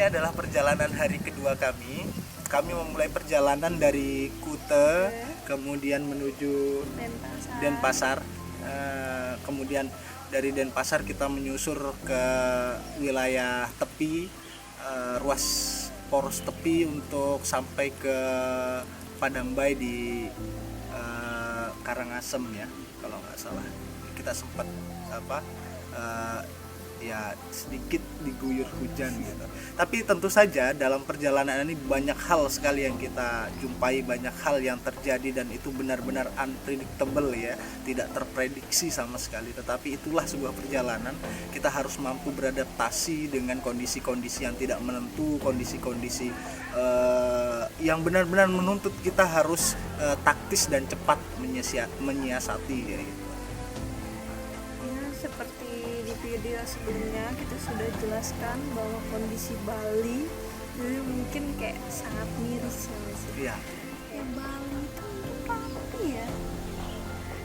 adalah perjalanan hari kedua kami. Kami memulai perjalanan dari Kute, kemudian menuju Denpasar. Kemudian dari Denpasar kita menyusur ke wilayah tepi, ruas poros tepi untuk sampai ke Padangbai di Karangasem ya, kalau nggak salah. Kita sempat ya sedikit diguyur hujan gitu. Tapi tentu saja dalam perjalanan ini banyak hal sekali yang kita jumpai, banyak hal yang terjadi dan itu benar-benar unpredictable ya, tidak terprediksi sama sekali. Tetapi itulah sebuah perjalanan, kita harus mampu beradaptasi dengan kondisi-kondisi yang tidak menentu, kondisi-kondisi yang benar-benar menuntut kita harus taktis dan cepat menyiasati ya gitu. Seperti di video sebelumnya kita sudah jelaskan bahwa kondisi Bali itu mungkin kayak sangat miris ya Mas. Iya. Kayak Bali itu rapi ya.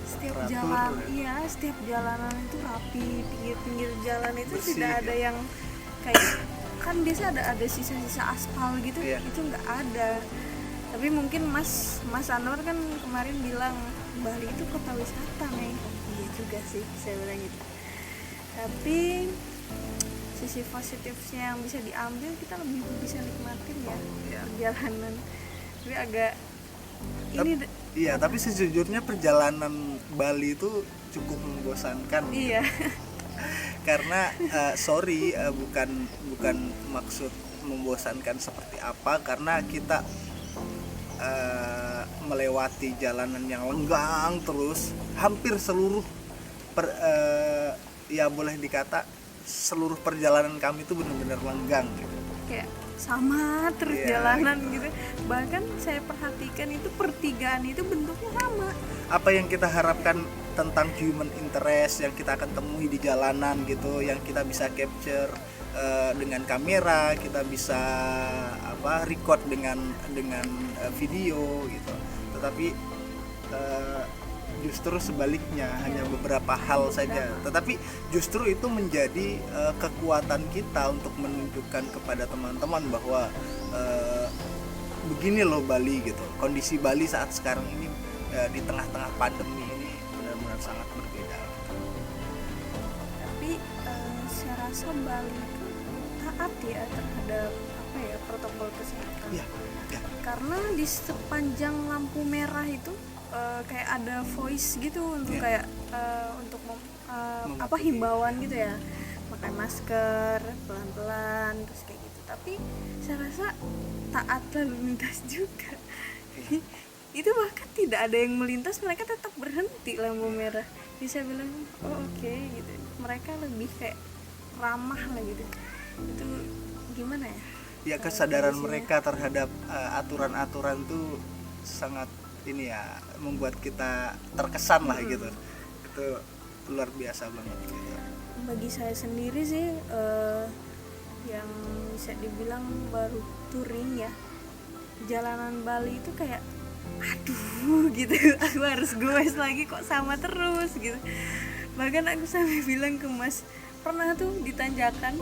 Setiap Teratur, jalan, ya. iya setiap jalanan itu rapi, pinggir-pinggir jalan itu Bersih, tidak ada ya. yang kayak kan biasa ada sisa-sisa aspal gitu, Iya. itu nggak ada. Tapi mungkin Mas Anwar kan kemarin bilang Bali itu kota wisata nih. Iya juga sih saya bilang gitu. Tapi sisi positifnya yang bisa diambil, kita lebih bisa nikmatin ya perjalanan. Tapi agak tapi sejujurnya perjalanan Bali itu cukup membosankan. Iya. Karena bukan maksud membosankan seperti apa, karena kita melewati jalanan yang lenggang terus, hampir seluruh ya boleh dikata seluruh perjalanan kami itu benar-benar lenggang gitu. Kayak sama terus Iya, jalanan gitu. gitu. Bahkan saya perhatikan itu pertigaan itu bentuknya sama. Apa yang kita harapkan tentang human interest yang kita akan temui di jalanan gitu, yang kita bisa capture dengan kamera, kita bisa record dengan video gitu. Tetapi justru sebaliknya, hanya beberapa hal saja. Tetapi justru itu menjadi kekuatan kita untuk menunjukkan kepada teman-teman bahwa begini loh Bali gitu. Kondisi Bali saat sekarang ini di tengah-tengah pandemi ini benar-benar sangat berbeda. Tapi saya rasa Bali itu taat ya terhadap protokol kesehatan. Iya. Karena di sepanjang lampu merah itu kayak ada voice gitu untuk untuk himbauan gitu ya, pakai masker pelan-pelan terus kayak gitu. Tapi saya rasa taat lalu lintas juga. Itu bahkan tidak ada yang melintas, mereka tetap berhenti lampu merah. Jadi saya bilang oke, gitu. Mereka lebih kayak ramah lah gitu. Itu gimana ya? Ya kesadaran mereka terhadap aturan-aturan tuh sangat membuat kita terkesan lah gitu. Itu luar biasa banget gitu. Bagi saya sendiri sih yang bisa dibilang baru touring ya, jalanan Bali itu kayak aduh gitu, aku harus goes lagi kok sama terus gitu. Bahkan aku sampai bilang ke Mas, pernah tuh di tanjakan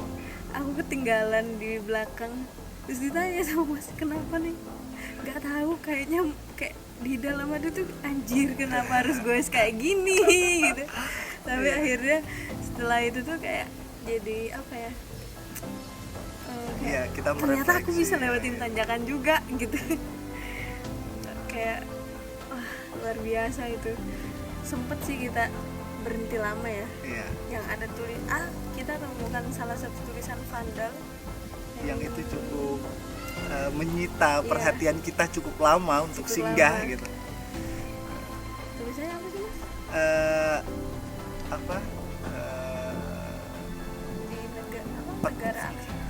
aku ketinggalan di belakang, terus ditanya sama Mas kenapa nih, nggak tahu, kayaknya kayak di dalam hati tuh anjir kenapa harus goes kayak gini gitu. Tapi akhirnya setelah itu tuh kayak jadi Kita ternyata aku merefleksi. bisa lewatin tanjakan juga gitu. Kayak luar biasa itu. Sempet sih kita berhenti lama ya. Iya. Yang ada kita temukan salah satu tulisan vandal yang itu cukup menyita perhatian kita cukup lama untuk singgah lama. gitu. Tulisannya apa sih Mas? Di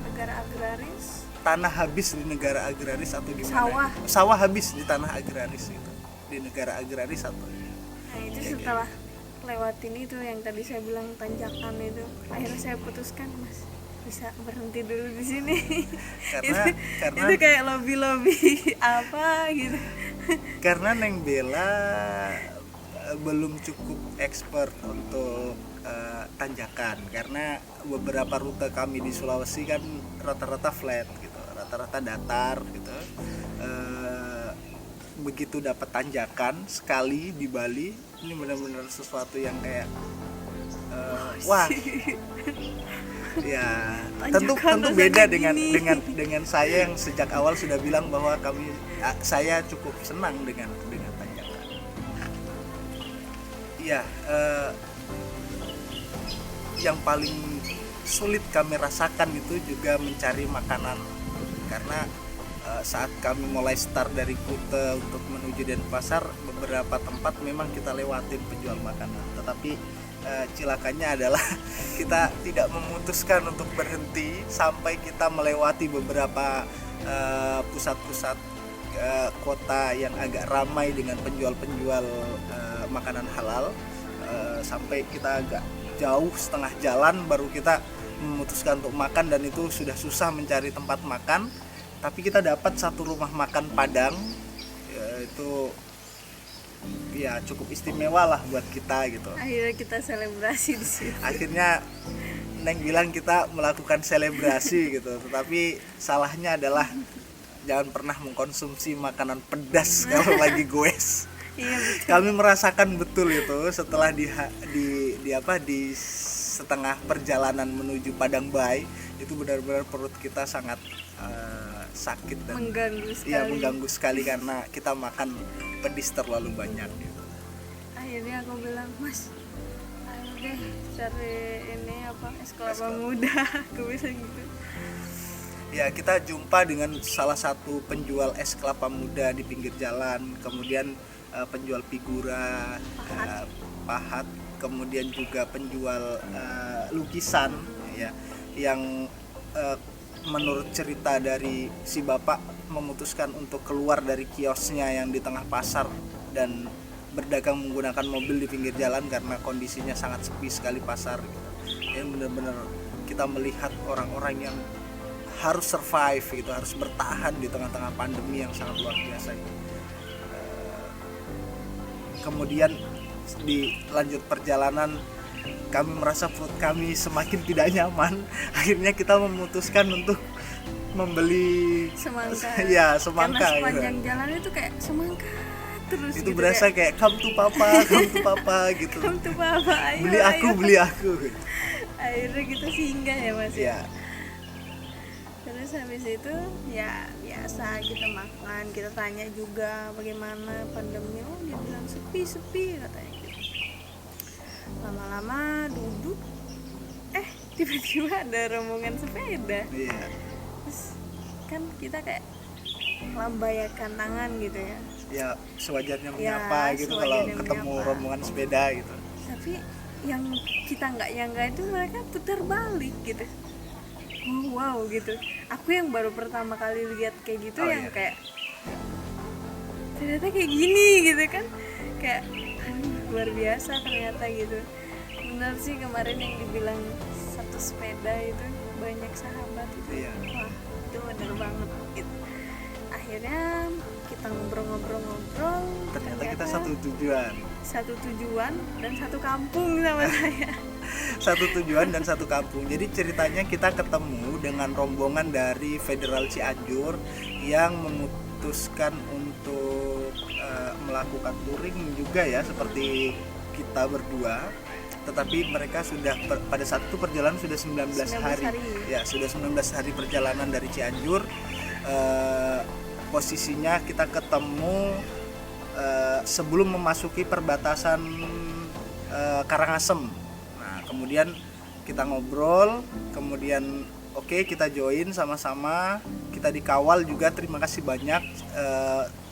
negara agraris, Tanah habis di negara agraris atau gimana? Sawah habis di tanah agraris itu. Di negara agraris atau nah itu setelah lewatin itu yang tadi saya bilang tanjakan itu, akhirnya saya putuskan Mas bisa berhenti dulu di sini. karena itu kayak lobby apa gitu. Karena Neng Bella belum cukup expert untuk tanjakan, karena beberapa rute kami di Sulawesi kan rata-rata flat gitu, rata-rata datar gitu. Begitu dapat tanjakan sekali di Bali, ini benar-benar sesuatu yang kayak wah ya, tentu beda dengan saya yang sejak awal sudah bilang bahwa saya cukup senang dengan tanjakan. Ya, yang paling sulit kami rasakan itu juga mencari makanan, karena saat kami mulai start dari Kuta untuk menuju Denpasar, beberapa tempat memang kita lewatin penjual makanan, tetapi cilakanya adalah kita tidak memutuskan untuk berhenti sampai kita melewati beberapa pusat-pusat kota yang agak ramai dengan penjual-penjual makanan halal, sampai kita agak jauh setengah jalan baru kita memutuskan untuk makan, dan itu sudah susah mencari tempat makan, tapi kita dapat satu rumah makan Padang, itu ya cukup istimewa lah buat kita gitu. Akhirnya kita selebrasi di situ. Akhirnya Neng bilang kita melakukan selebrasi gitu, tetapi salahnya adalah jangan pernah mengkonsumsi makanan pedas kalau lagi goes. Iya, betul. Kami merasakan betul itu setelah di setengah perjalanan menuju Padang Bay, itu benar-benar perut kita sangat sakit dan mengganggu sekali karena kita makan pedis terlalu banyak gitu. Akhirnya aku bilang, Mas, ayo deh cari ini es kelapa muda. Aku bisa gitu. Ya, kita jumpa dengan salah satu penjual es kelapa muda di pinggir jalan, kemudian penjual figura, pahat, kemudian juga penjual lukisan ya, yang menurut cerita dari si bapak memutuskan untuk keluar dari kiosnya yang di tengah pasar dan berdagang menggunakan mobil di pinggir jalan karena kondisinya sangat sepi sekali pasar gitu. Ya, benar-benar kita melihat orang-orang yang harus survive gitu, harus bertahan di tengah-tengah pandemi yang sangat luar biasa gitu. Kemudian di lanjut perjalanan kami merasa perut kami semakin tidak nyaman. Akhirnya kita memutuskan untuk membeli semangka. Ya, semangka. Karena sepanjang jalan itu kayak semangka terus. Itu gitu, berasa kayak come to papa gitu. Come to papa, ayo, beli aku. Akhirnya kita singgah ya Mas. Ya. Terus habis itu ya biasa kita makan, kita tanya juga bagaimana pandemi. Oh, dia bilang sepi katanya gitu. Lama-lama duduk, tiba-tiba ada rombongan sepeda. Iya. Terus kan kita kayak lambayakan tangan gitu ya. Ya, sewajarnya menyapa gitu kalau ketemu rombongan sepeda gitu. Tapi yang kita nggak nyangka itu mereka putar balik gitu. Wow gitu. Aku yang baru pertama kali lihat kayak gitu, yang kayak ternyata kayak gini gitu kan, kayak luar biasa ternyata gitu. Benar sih kemarin yang dibilang satu sepeda itu banyak sahabat itu. Iya. Wah, itu bener banget gitu. Akhirnya kita ngobrol-ngobrol, ternyata kita satu tujuan dan satu kampung sama saya. Satu tujuan dan satu kampung. Jadi ceritanya kita ketemu dengan rombongan dari Federal Cianjur yang memutuskan untuk melakukan touring juga ya, seperti kita berdua. Tetapi mereka sudah pada saat itu perjalanan sudah 19 hari. Ya, sudah 19 hari perjalanan dari Cianjur. Posisinya kita ketemu sebelum memasuki perbatasan Karangasem. Kemudian kita ngobrol, kemudian kita join sama-sama, kita dikawal juga, terima kasih banyak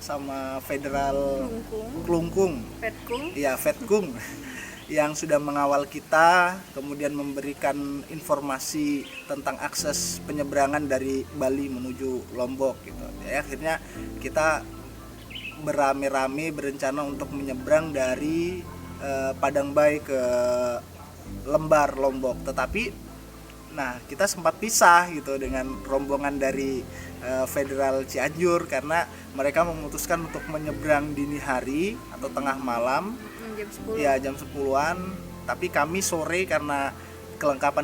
sama Federal Klungkung. Fetkung yang sudah mengawal kita, kemudian memberikan informasi tentang akses penyeberangan dari Bali menuju Lombok gitu. Ya, akhirnya kita berame-rame berencana untuk menyeberang dari Padang Bay ke Lembar, Lombok, tetapi kita sempat pisah gitu dengan rombongan dari Federal Cianjur karena mereka memutuskan untuk menyeberang dini hari atau tengah malam jam 10. Ya jam 10-an, tapi kami sore karena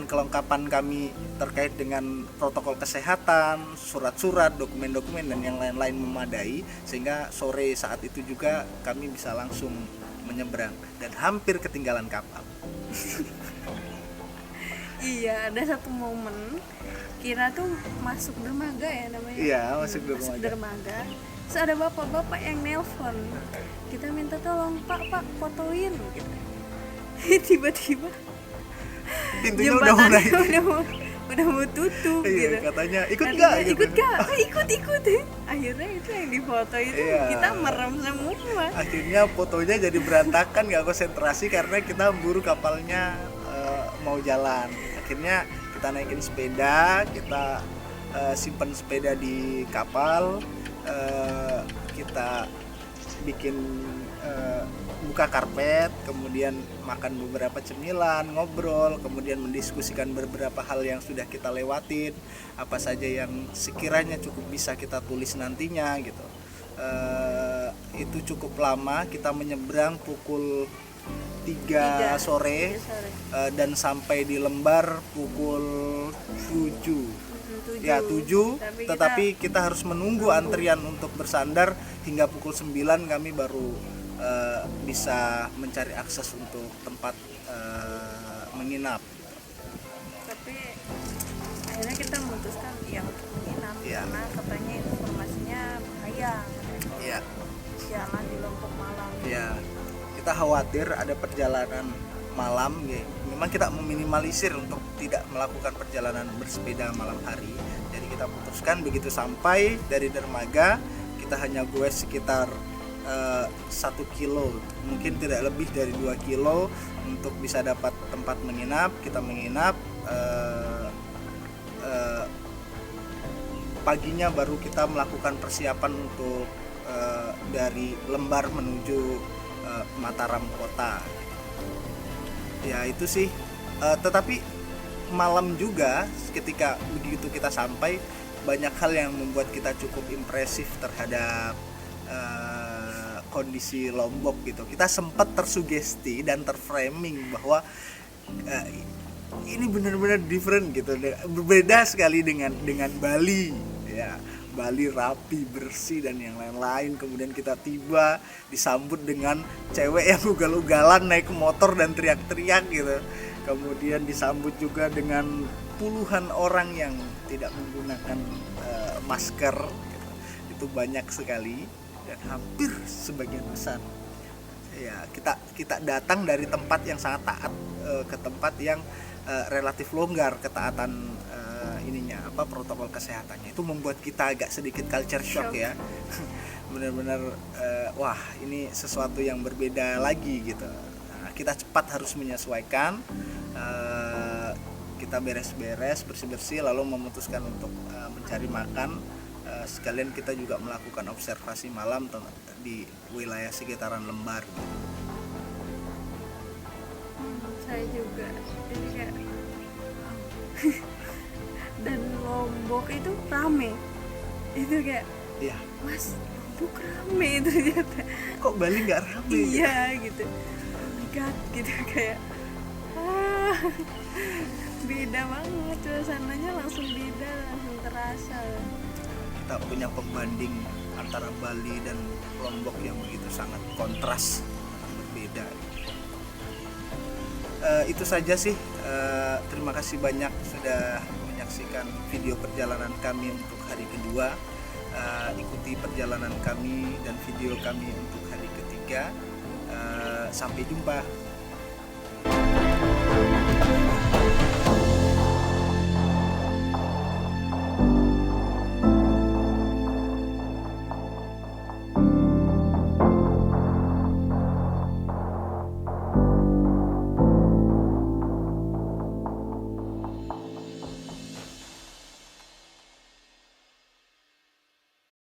kelengkapan kami terkait dengan protokol kesehatan, surat-surat, dokumen-dokumen dan yang lain-lain memadai, sehingga sore saat itu juga kami bisa langsung menyeberang dan hampir ketinggalan kapal. Iya, ada satu momen kira tuh masuk dermaga ya namanya. Iya, masuk Masuk dermaga. dermaga. Terus ada bapak-bapak yang nelpon. Kita minta tolong, Pak, fotoin gitu. Tiba-tiba Pintunya udah mulai. udah mau tutup Iya, gitu. katanya ikut Katanya, nggak? Gitu. ikut gak? Ikut. Akhirnya itu yang difoto itu Iya. kita merem semua. Akhirnya fotonya jadi berantakan, nggak konsentrasi karena kita buru kapalnya mau jalan. Akhirnya kita naikin sepeda, kita simpan sepeda di kapal, kita bikin buka karpet, kemudian makan beberapa cemilan, ngobrol, kemudian mendiskusikan beberapa hal yang sudah kita lewatin, apa saja yang sekiranya cukup bisa kita tulis nantinya gitu. Itu cukup lama, kita menyeberang pukul 3 sore, dan sampai di Lembar pukul 7. Ya 7, tetapi kita harus menunggu antrian untuk bersandar hingga pukul 9 kami baru bisa mencari akses untuk tempat menginap. Tapi akhirnya kita memutuskan ya untuk menginap Iya. karena katanya informasinya bahaya Ya, jalan di Lombok malam. ya. Kita khawatir ada perjalanan malam ya. Memang kita meminimalisir untuk tidak melakukan perjalanan bersepeda malam hari. Jadi kita putuskan begitu sampai dari dermaga kita hanya goes sekitar 1 kilo, mungkin tidak lebih dari 2 kilo untuk bisa dapat tempat menginap. Kita menginap, paginya baru kita melakukan persiapan untuk dari Lembar menuju Mataram kota. Ya itu sih, tetapi malam juga ketika begitu kita sampai, banyak hal yang membuat kita cukup impresif terhadap kondisi Lombok gitu. Kita sempat tersugesti dan terframing bahwa ini benar-benar different gitu, berbeda sekali dengan Bali ya. Bali rapi, bersih dan yang lain-lain. Kemudian kita tiba disambut dengan cewek yang ugal-ugalan naik motor dan teriak-teriak gitu. Kemudian disambut juga dengan puluhan orang yang tidak menggunakan masker gitu. Itu banyak sekali dan hampir sebagian besar ya kita datang dari tempat yang sangat taat ke tempat yang relatif longgar ketaatan ininya protokol kesehatannya. Itu membuat kita agak sedikit culture shock ya. Benar-benar wah ini sesuatu yang berbeda lagi gitu. Nah, kita cepat harus menyesuaikan, kita beres-beres, bersih-bersih, lalu memutuskan untuk mencari makan. Sekalian kita juga melakukan observasi malam di wilayah sekitaran Lembar. Saya juga jadi kayak dan Lombok itu rame, itu kayak Iya. Mas, Lombok rame ternyata. Kok Bali nggak rame? Iya gitu. Oh my god gitu kayak beda banget, suasananya langsung beda, langsung terasa. Kita punya pembanding antara Bali dan Lombok yang begitu sangat kontras, sangat berbeda. Itu saja sih. Terima kasih banyak sudah menyaksikan video perjalanan kami untuk hari kedua. Ikuti perjalanan kami dan video kami untuk hari ketiga. Sampai jumpa.